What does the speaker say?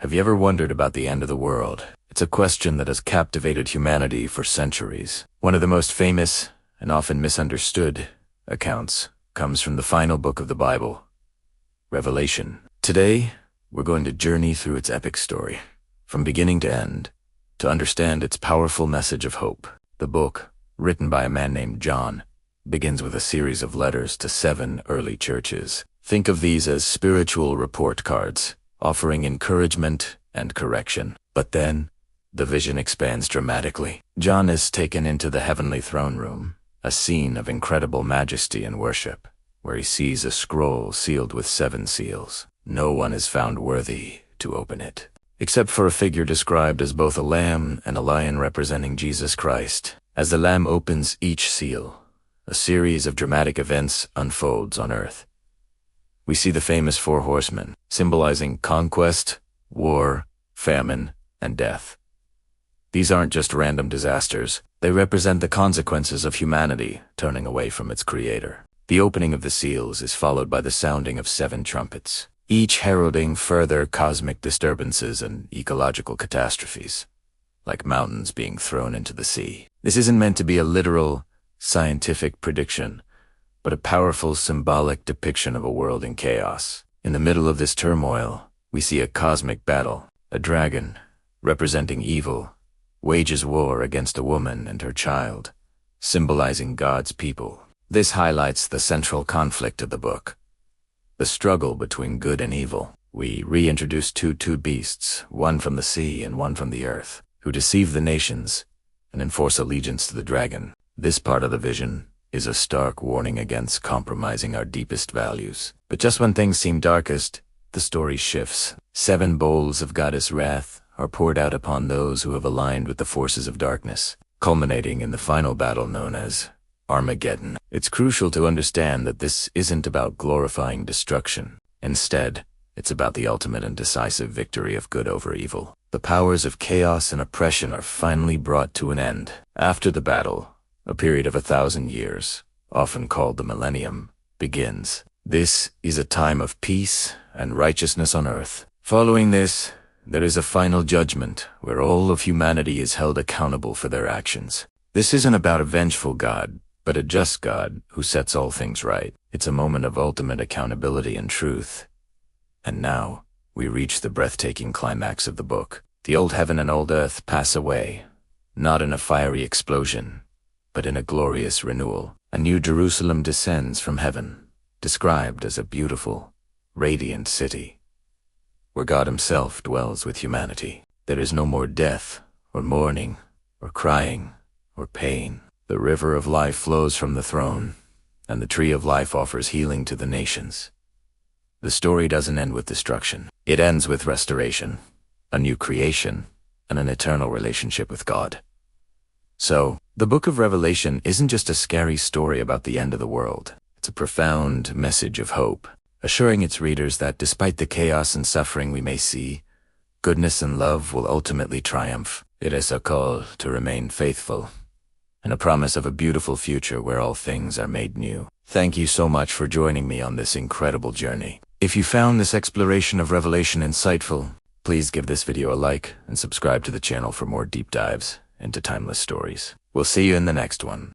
Have you ever wondered about the end of the world? It's a question that has captivated humanity for centuries. One of the most famous and often misunderstood accounts comes from the final book of the Bible, Revelation. Today, we're going to journey through its epic story, from beginning to end, to understand its powerful message of hope. The book, written by a man named John, begins with a series of letters to 7 early churches. Think of these as spiritual report cards, offering encouragement and correction. But then, the vision expands dramatically. John is taken into the heavenly throne room, a scene of incredible majesty and worship, where he sees a scroll sealed with 7 seals. No one is found worthy to open it, except for a figure described as both a lamb and a lion representing Jesus Christ. As the lamb opens each seal, a series of dramatic events unfolds on earth. We see the famous 4 horsemen, symbolizing conquest, war, famine, and death. These aren't just random disasters. They represent the consequences of humanity turning away from its creator. The opening of the seals is followed by the sounding of 7 trumpets, each heralding further cosmic disturbances and ecological catastrophes, like mountains being thrown into the sea. This isn't meant to be a literal, scientific prediction, but a powerful symbolic depiction of a world in chaos. In the middle of this turmoil, we see a cosmic battle. A dragon, representing evil, wages war against a woman and her child, symbolizing God's people. This highlights the central conflict of the book, the struggle between good and evil. We reintroduce two beasts, one from the sea and one from the earth, who deceive the nations and enforce allegiance to the dragon. This part of the vision is a stark warning against compromising our deepest values. But just when things seem darkest, the story shifts. 7 bowls of goddess wrath are poured out upon those who have aligned with the forces of darkness, culminating in the final battle known as Armageddon. It's crucial to understand that this isn't about glorifying destruction. Instead, it's about the ultimate and decisive victory of good over evil. The powers of chaos and oppression are finally brought to an end. After the battle, a period of 1,000 years, often called the millennium, begins. This is a time of peace and righteousness on earth. Following this, there is a final judgment where all of humanity is held accountable for their actions. This isn't about a vengeful God, but a just God who sets all things right. It's a moment of ultimate accountability and truth. And now, we reach the breathtaking climax of the book. The old heaven and old earth pass away, not in a fiery explosion, but in a glorious renewal. A new Jerusalem descends from heaven, described as a beautiful, radiant city, where God himself dwells with humanity. There is no more death, or mourning, or crying, or pain. The river of life flows from the throne, and the tree of life offers healing to the nations. The story doesn't end with destruction. It ends with restoration, a new creation, and an eternal relationship with God. So, the book of Revelation isn't just a scary story about the end of the world. It's a profound message of hope, assuring its readers that despite the chaos and suffering we may see, goodness and love will ultimately triumph. It is a call to remain faithful, and a promise of a beautiful future where all things are made new. Thank you so much for joining me on this incredible journey. If you found this exploration of Revelation insightful, please give this video a like and subscribe to the channel for more deep dives into timeless stories. We'll see you in the next one.